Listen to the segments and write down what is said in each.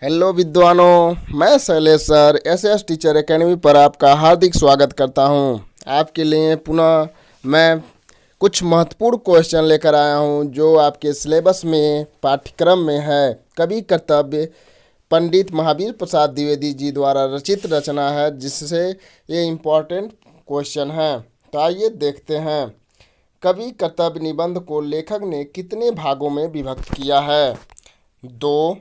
Hello विद्वानों, मैं Shailesh sir S teacher academy पर आपका हार्दिक स्वागत करता हूं। आपके लिए पुनः मैं कुछ महत्वपूर्ण क्वेश्चन लेकर आया हूं जो आपके सिलेबस में पाठ्यक्रम में है। कवि कर्तव्य पंडित महावीर प्रसाद द्विवेदी जी द्वारा रचित रचना है, जिससे ये इम्पोर्टेंट क्वेश्चन है। तो आइए देखते हैं। कवि कर्तव्य निबंध को लेखक ने कितने भागों में विभक्त किया है? 2,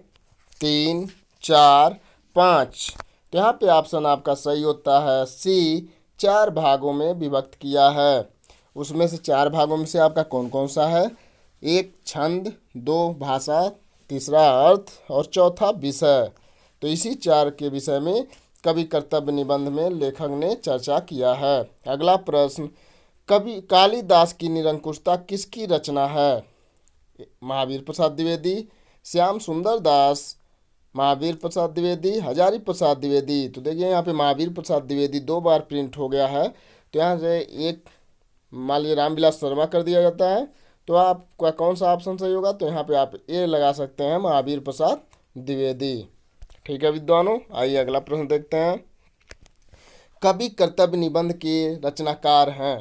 3, 4, 5। तो यहाँ पे ऑप्शन आपका सही होता है सी, 4 भागों में विभक्त किया है। उसमें से 4 भागों में से आपका कौन कौन सा है? 1 छंद, 2 भाषा, तीसरा अर्थ और चौथा विषय। तो इसी 4 के विषय में कवि कर्तव्य निबंध में लेखक ने चर्चा किया है। अगला प्रश्न, कवि कालिदास की निरंकुशता किसकी रचना है? महावीर प्रसाद द्विवेदी, श्याम सुंदर दास, महावीर प्रसाद द्विवेदी, हजारी प्रसाद द्विवेदी। तो देखिए यहाँ पे महावीर प्रसाद द्विवेदी 2 बार प्रिंट हो गया है, तो यहाँ से एक मान लीजिए रामविलास शर्मा कर दिया जाता है। तो आपका कौन सा ऑप्शन सही होगा? तो यहाँ पे आप ए लगा सकते हैं, महावीर प्रसाद द्विवेदी। ठीक है विद्वानों, आइए अगला प्रश्न देखते हैं। कवि कर्तव्य निबंध के रचनाकार हैं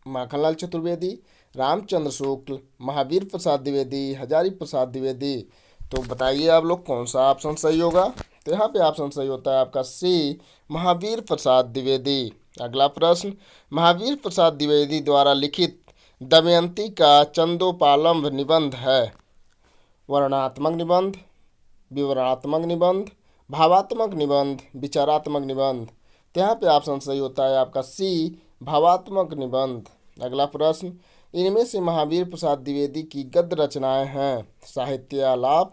माखनलाल चतुर्वेदी, रामचंद्र शुक्ल, महावीर प्रसाद द्विवेदी, हजारी प्रसाद द्विवेदी। तो बताइए आप लोग कौन सा ऑप्शन सही होगा? तो यहाँ पे ऑप्शन सही होता है आपका सी, महावीर प्रसाद द्विवेदी। अगला प्रश्न, महावीर प्रसाद द्विवेदी द्वारा लिखित दमयंती का चंदोपालंब निबंध है वर्णनात्मक निबंध, विवरणात्मक निबंध, भावात्मक निबंध, विचारात्मक निबंध। तो यहाँ पे ऑप्शन सही होता है आपका सी, भावात्मक निबंध। अगला प्रश्न, इनमें से महावीर प्रसाद द्विवेदी की गद्य रचनाएं हैं साहित्य आलाप,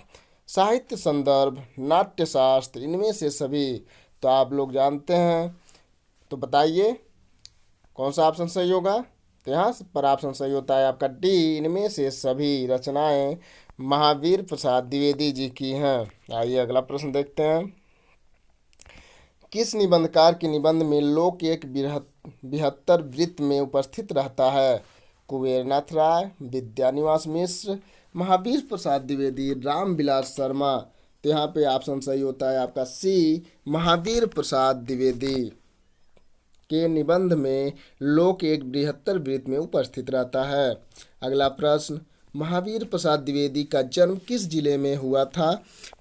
साहित्य संदर्भ, नाट्यशास्त्र, इनमें से सभी। तो आप लोग जानते हैं, तो बताइए कौन सा ऑप्शन सही होगा? तो यहाँ पर ऑप्शन सही होता है आपका डी, इनमें से सभी रचनाएं महावीर प्रसाद द्विवेदी जी की हैं। आइए अगला प्रश्न देखते हैं। किस निबंधकार के निबंध में लोक एक बिहत्तर वृत्त में उपस्थित रहता है? कुबेरनाथ राय, विद्यानिवास मिश्र, महावीर प्रसाद द्विवेदी, रामविलास शर्मा। तो यहाँ पे ऑप्शन सही होता है आपका सी, महावीर प्रसाद द्विवेदी के निबंध में लोक एक बृहत्तर वृत्त में उपस्थित रहता है। अगला प्रश्न, महावीर प्रसाद द्विवेदी का जन्म किस जिले में हुआ था?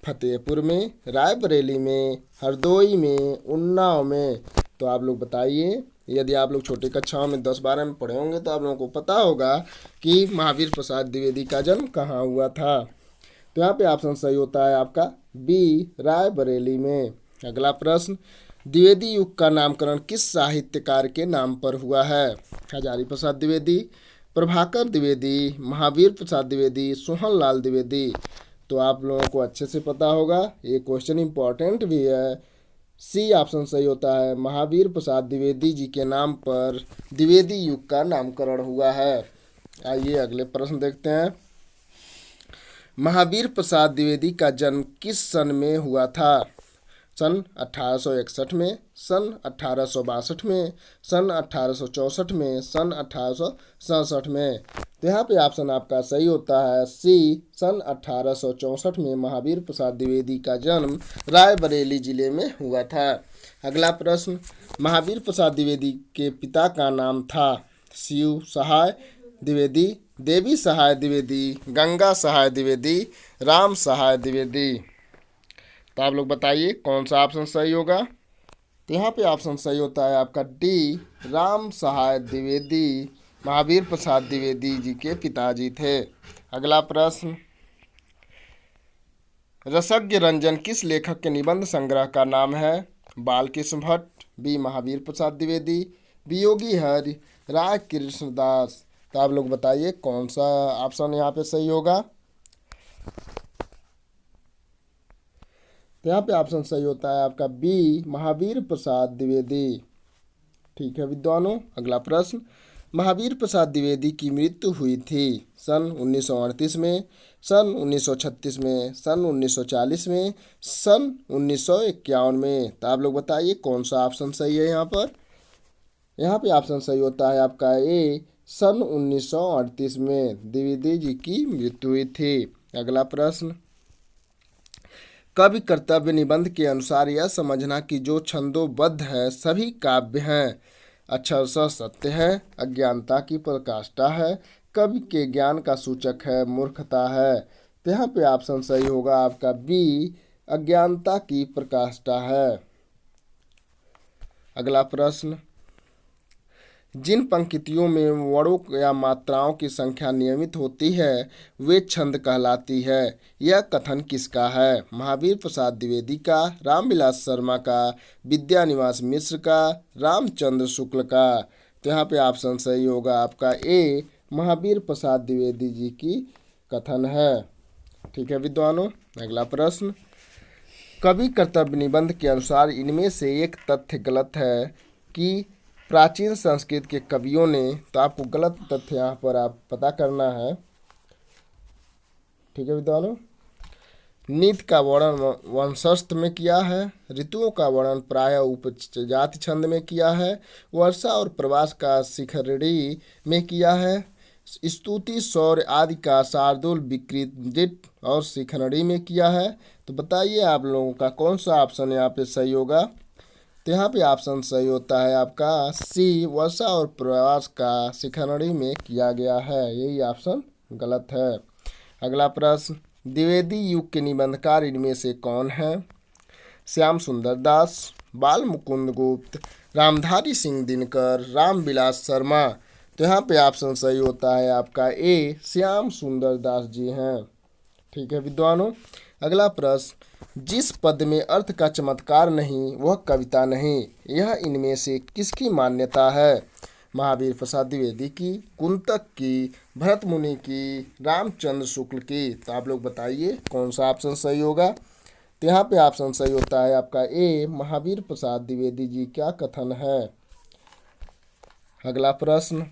फतेहपुर में, रायबरेली में, हरदोई में, उन्नाव में। तो आप लोग बताइए। यदि आप लोग छोटे कक्षाओं में 10-12 में पढ़े होंगे तो आप लोगों को पता होगा कि महावीर प्रसाद द्विवेदी का जन्म कहाँ हुआ था। तो यहाँ पे ऑप्शन सही होता है आपका बी, रायबरेली में। अगला प्रश्न, द्विवेदी युग का नामकरण किस साहित्यकार के नाम पर हुआ है? हजारी प्रसाद द्विवेदी, प्रभाकर द्विवेदी, महावीर प्रसाद द्विवेदी, सोहन लाल द्विवेदी। तो आप लोगों को अच्छे से पता होगा, ये क्वेश्चन इम्पॉर्टेंट भी है। सी ऑप्शन सही होता है, महावीर प्रसाद द्विवेदी जी के नाम पर द्विवेदी युग का नामकरण हुआ है। आइए अगले प्रश्न देखते हैं। महावीर प्रसाद द्विवेदी का जन्म किस सन में हुआ था? सन 1861 में, सन 1862 में, सन 1864 में, सन 1867 में। तो यहाँ पे ऑप्शन आपका सही होता है सी, सन 1864 में महावीर प्रसाद द्विवेदी का जन्म रायबरेली जिले में हुआ था। अगला प्रश्न, महावीर प्रसाद द्विवेदी के पिता का नाम था शिव सहाय द्विवेदी, देवी सहाय द्विवेदी, गंगा सहाय द्विवेदी, राम सहाय द्विवेदी। तो आप लोग बताइए कौन सा ऑप्शन सही होगा? तो यहाँ पे ऑप्शन सही होता है आपका डी, राम सहाय द्विवेदी महावीर प्रसाद द्विवेदी जी के पिताजी थे। अगला प्रश्न, रसज्ञ रंजन किस लेखक के निबंध संग्रह का नाम है? बालकृष्ण भट्ट, बी महावीर प्रसाद द्विवेदी, वियोगी हरि, राय कृष्णदास। तो आप लोग बताइए कौन सा ऑप्शन यहाँ पे सही होगा? तो यहाँ पे ऑप्शन सही होता है आपका बी, महावीर प्रसाद द्विवेदी। ठीक है विद्वानों, अगला प्रश्न, महावीर प्रसाद द्विवेदी की मृत्यु हुई थी सन 1938 में, सन 1936 में, सन 1940 में, सन 1951 में। तो आप लोग बताइए कौन सा ऑप्शन सही है यहाँ पर? यहाँ पे ऑप्शन सही होता है आपका ए, सन 1938 में द्विवेदी जी की मृत्यु हुई थी। अगला प्रश्न, कवि कर्तव्य निबंध के अनुसार यह समझना कि जो छंदोबद्ध है सभी काव्य हैं। अक्षरशः सत्य है। अज्ञानता की पराकाष्ठा है। कवि के ज्ञान का सूचक है। मूर्खता है। तो यहाँ पे ऑप्शन सही होगा आपका बी, अज्ञानता की पराकाष्ठा है। अगला प्रश्न, जिन पंक्तियों में वर्णों या मात्राओं की संख्या नियमित होती है वे छंद कहलाती है। यह कथन किसका है? महावीर प्रसाद द्विवेदी का, रामविलास शर्मा का, विद्यानिवास मिश्र का, रामचंद्र शुक्ल का। तो यहाँ पे ऑप्शन सही होगा आपका ए, महावीर प्रसाद द्विवेदी जी की कथन है। ठीक है विद्वानों। अगला प्रश्न, कवि कर्तव्य निबंध के अनुसार इनमें से एक तथ्य गलत है कि प्राचीन संस्कृत के कवियों ने, तो आपको गलत तथ्य यहाँ पर आप पता करना है। ठीक है विद्वानों। नीति का वर्णन वंशस्थ में किया है। ऋतुओं का वर्णन प्रायः उपजाति छंद में किया है। वर्षा और प्रवास का शिखरड़ी में किया है। स्तुति शौर्य आदि का शार्दूल विकृत और शिखरड़ी में किया है। तो बताइए आप लोगों का कौन सा ऑप्शन यहाँ पे सही होगा? तो यहाँ पे ऑप्शन सही होता है आपका सी, वर्षा और प्रवास का शिखरड़ी में किया गया है। यही ऑप्शन गलत है। अगला प्रश्न, द्विवेदी युग के निबंधकार इनमें से कौन है? श्याम सुंदर दास, बाल मुकुंद गुप्त, रामधारी सिंह दिनकर, रामविलास शर्मा। तो यहाँ पे ऑप्शन सही होता है आपका ए, श्याम सुंदर दास जी हैं। ठीक है विद्वानों। अगला प्रश्न, जिस पद में अर्थ का चमत्कार नहीं वह कविता नहीं, यह इनमें से किसकी मान्यता है? महावीर प्रसाद द्विवेदी की, कुंतक की, भरत मुनि की, रामचंद्र शुक्ल की। तो आप लोग बताइए कौन सा ऑप्शन सही होगा? तो यहाँ पे ऑप्शन सही होता है आपका ए, महावीर प्रसाद द्विवेदी जी का कथन है। अगला प्रश्न,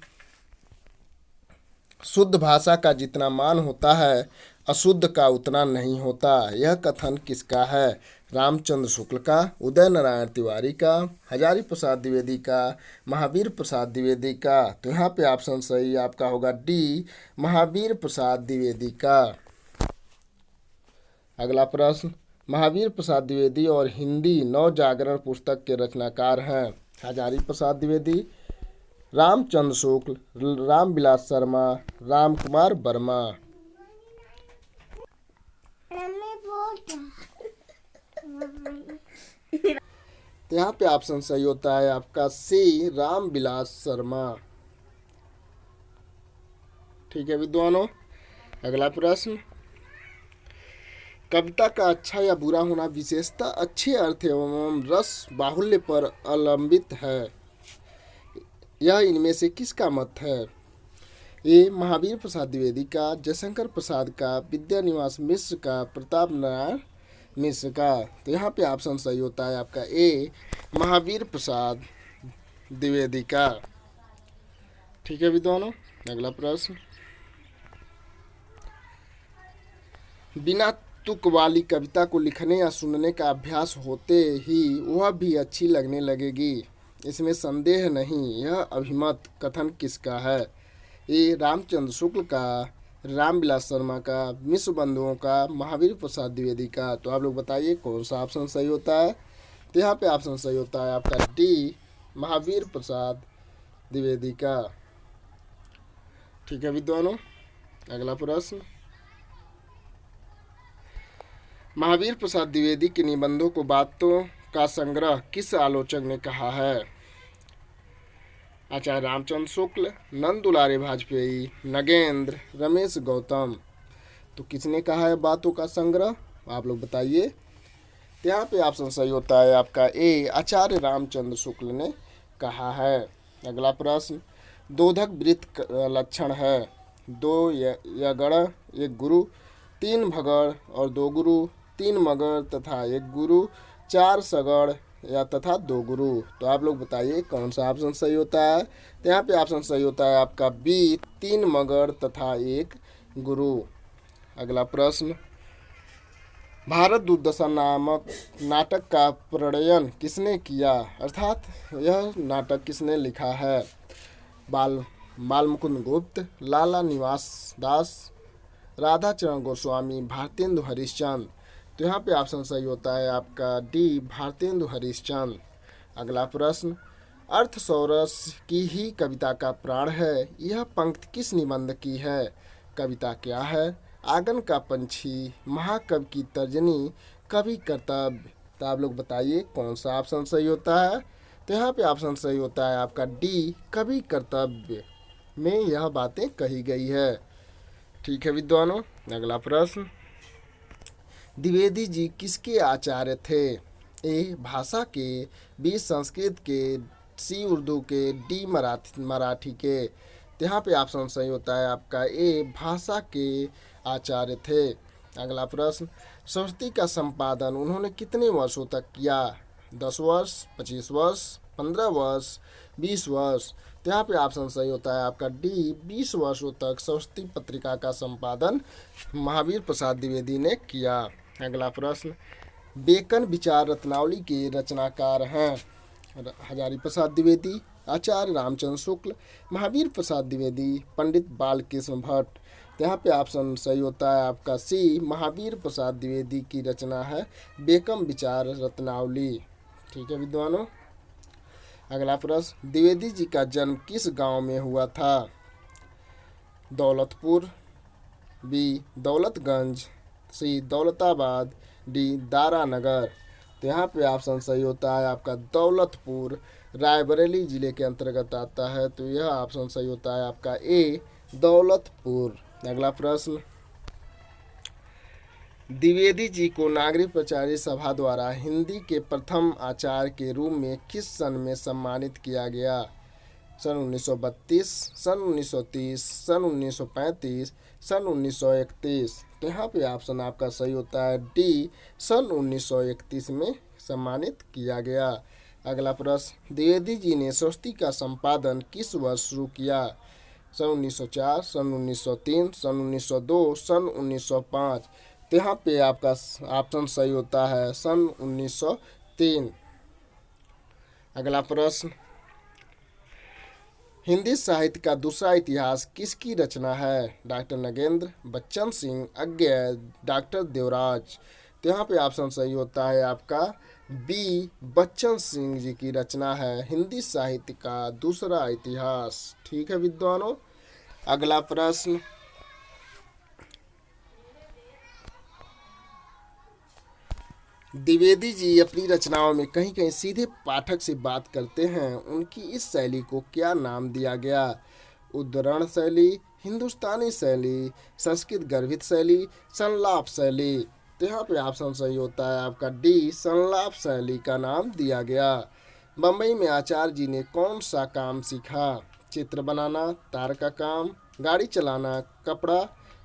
शुद्ध भाषा का जितना मान होता है अशुद्ध का उतना नहीं होता, यह कथन किसका है? रामचंद्र शुक्ल का, उदय नारायण तिवारी का, हजारी प्रसाद द्विवेदी का, महावीर प्रसाद द्विवेदी का। तो यहाँ पे ऑप्शन सही आपका होगा डी, महावीर प्रसाद द्विवेदी का। अगला प्रश्न, महावीर प्रसाद द्विवेदी और हिंदी नवजागरण पुस्तक के रचनाकार हैं। हजारी प्रसाद द्विवेदी, रामचंद्र शुक्ल, रामविलास शर्मा, राम कुमार वर्मा। तो यहाँ पे ऑप्शन सही होता है आपका सी, रामविलास शर्मा। ठीक है विद्वानों। अगला प्रश्न, कविता का अच्छा या बुरा होना विशेषता अच्छे अर्थ एवं रस बाहुल्य पर अवलंबित है, यह इनमें से किसका मत है? ए, महावीर प्रसाद द्विवेदी का, जयशंकर प्रसाद का, विद्यानिवास मिश्र का, प्रताप नारायण मिश्र का। तो यहाँ पे ऑप्शन सही होता है आपका ए, महावीर प्रसाद द्विवेदी का। ठीक है विद्वानों। अगला प्रश्न, बिना तुक वाली कविता को लिखने या सुनने का अभ्यास होते ही वह भी अच्छी लगने लगेगी, इसमें संदेह नहीं, यह अभिमत कथन किसका है? ए, रामचंद्र शुक्ल का, रामविलास शर्मा का, मिश्र बंधुओं का, महावीर प्रसाद द्विवेदी का। तो आप लोग बताइए कौन सा ऑप्शन सही होता है? तो यहाँ पे ऑप्शन सही होता है आपका डी, महावीर प्रसाद द्विवेदी का। ठीक है विद्वानों। अगला प्रश्न, महावीर प्रसाद द्विवेदी के निबंधों को बातों का संग्रह किस आलोचक ने कहा है? आचार्य रामचंद्र शुक्ल, नंद दुलारे वाजपेयी, नगेंद्र, रमेश गौतम। तो किसने कहा है बातों का संग्रह? आप लोग बताइए। तो यहाँ पे ऑप्शन सही होता है आपका ए, आचार्य रामचंद्र शुक्ल ने कहा है। अगला प्रश्न, दोधक वृत्त लक्षण है। 2 यगड़ 1 गुरु, 3 भगड़ और 2 गुरु, 3 मगड़ तथा 1 गुरु, 4 सगड़ या तथा 2 गुरु। तो आप लोग बताइए कौन सा ऑप्शन सही होता है? तो यहाँ पे ऑप्शन सही होता है आपका बी, 3 मगड़ तथा 1 गुरु। अगला प्रश्न, भारत दुर्दशा नामक नाटक का प्रणयन किसने किया, अर्थात यह नाटक किसने लिखा है? बाल मुकुंद गुप्त, लाला निवास दास, राधाचरण गोस्वामी, भारतेंदु हरिश्चंद्र। तो यहाँ पे ऑप्शन सही होता है आपका डी, भारतेंदु हरिश्चंद्र। अगला प्रश्न, अर्थसौरस की ही कविता का प्राण है, यह पंक्ति किस निबंध की है? कविता क्या है? आंगन का पंछी, महाकवि की तर्जनी, कवि कर्तव्य। तो आप लोग बताइए कौन सा ऑप्शन सही होता है? तो यहाँ पे ऑप्शन सही होता है आपका डी, कवि कर्तव्य में यह बातें कही गई है। ठीक है विद्वानों, अगला प्रश्न, द्विवेदी जी किसके आचार्य थे? ए, भाषा के, बी, संस्कृत के, सी, उर्दू के, डी, मराठी के। तो यहाँ पे ऑप्शन सही होता है आपका ए, भाषा के आचार्य थे। अगला प्रश्न, सरस्वती का संपादन उन्होंने कितने वर्षों तक किया? 10 वर्ष, 25 वर्ष, 15 वर्ष, 20 वर्ष। तो यहाँ पे ऑप्शन सही होता है आपका डी, 20 वर्षों तक सरस्वती पत्रिका का संपादन महावीर प्रसाद द्विवेदी ने किया। अगला प्रश्न, बेकन विचार रत्नावली के रचनाकार हैं? हजारी प्रसाद द्विवेदी, आचार्य रामचंद्र शुक्ल, महावीर प्रसाद द्विवेदी, पंडित बालकृष्ण भट्ट। तो यहाँ पे ऑप्शन सही होता है आपका सी, महावीर प्रसाद द्विवेदी की रचना है बेकम विचार रत्नावली। ठीक है विद्वानों, अगला प्रश्न, द्विवेदी जी का जन्म किस गांव में हुआ था? दौलतपुर, बी, दौलतगंज, सी, दौलताबाद, डी, दारानगर। तो यहाँ पे ऑप्शन सही होता है आपका दौलतपुर, रायबरेली जिले के अंतर्गत आता है। तो यह ऑप्शन सही होता है आपका ए, दौलतपुर। अगला प्रश्न, द्विवेदी जी को नागरिक प्रचारी सभा द्वारा हिंदी के प्रथम आचार्य के रूप में किस सन में सम्मानित किया गया? सन 1932, सन 1930, सन 1935, सन 1931। तो यहाँ पे ऑप्शन आपका सही होता है डी, सन 1931 में सम्मानित किया गया। अगला प्रश्न, द्विवेदी जी ने सरस्वती का संपादन किस वर्ष शुरू किया? सन 1904, सन 1903, सन 1902, सन 1905। तो यहाँ पे आपका ऑप्शन सही होता है सन 1903। अगला प्रश्न, हिंदी साहित्य का दूसरा इतिहास किसकी रचना है? Doctor Nagendra, Bachchan Singh, Agyeya, doctor Devraj. तो यहाँ पे ऑप्शन सही होता है आपका बी, बच्चन सिंह जी की रचना है हिंदी साहित्य का दूसरा इतिहास। ठीक है विद्वानों, अगला प्रश्न, द्विवेदी जी अपनी रचनाओं में कहीं कहीं सीधे पाठक से बात करते हैं, उनकी इस शैली को क्या नाम दिया गया? उद्धरण शैली, हिंदुस्तानी शैली, संस्कृत गर्भित शैली, संलाप शैली। तो यहाँ पे ऑप्शन सही होता है आपका डी, संलाप शैली का नाम दिया गया। बम्बई में आचार्य जी ने कौन सा काम सीखा? चित्र बनाना, तार का काम, गाड़ी चलाना, कपड़ा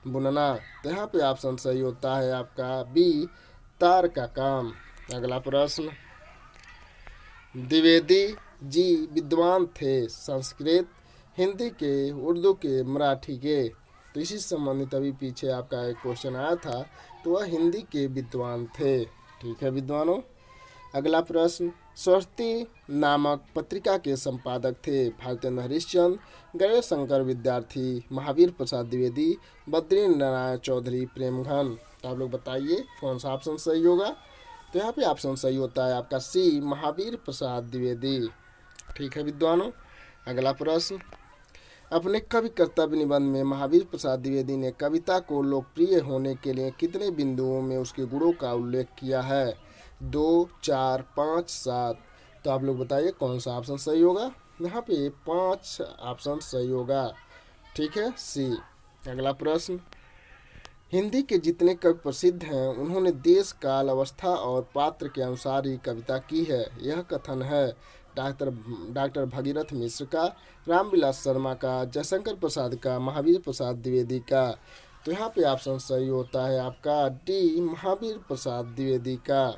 बुनना। तो यहाँ पे ऑप्शन सही होता है आपका बी, तार का काम। अगला प्रश्न, द्विवेदी जी विद्वान थे संस्कृत, हिंदी के, उर्दू के, मराठी के? तो इसी से संबंधित अभी पीछे आपका एक क्वेश्चन आया था, तो वह हिंदी के विद्वान थे। ठीक है विद्वानों, अगला प्रश्न, सरस्वती नामक पत्रिका के संपादक थे? भारतेंदु हरिश्चंद्र, गणेश शंकर विद्यार्थी, महावीर प्रसाद द्विवेदी, बद्री नारायण चौधरी, प्रेमघन। तो आप लोग बताइए कौन सा ऑप्शन सही होगा? तो यहाँ पे ऑप्शन सही होता है आपका सी, महावीर प्रसाद द्विवेदी। ठीक है विद्वानों, अगला प्रश्न, अपने कवि कर्तव्य निबंध में महावीर प्रसाद द्विवेदी ने कविता को लोकप्रिय होने के लिए कितने बिंदुओं में उसके गुणों का उल्लेख किया है? 2, 4, 5, 7। तो आप लोग बताइए कौन सा ऑप्शन सही होगा? यहाँ पे 5 ऑप्शन सही होगा। ठीक है, सी। अगला प्रश्न, हिंदी के जितने कवि प्रसिद्ध हैं उन्होंने देश, काल, अवस्था और पात्र के अनुसार ही कविता की है, यह कथन है डॉक्टर भगीरथ मिश्र का, रामविलास शर्मा का, जयशंकर प्रसाद का, महावीर प्रसाद द्विवेदी का? तो यहाँ पे ऑप्शन सही होता है आपका डी, महावीर प्रसाद द्विवेदी का।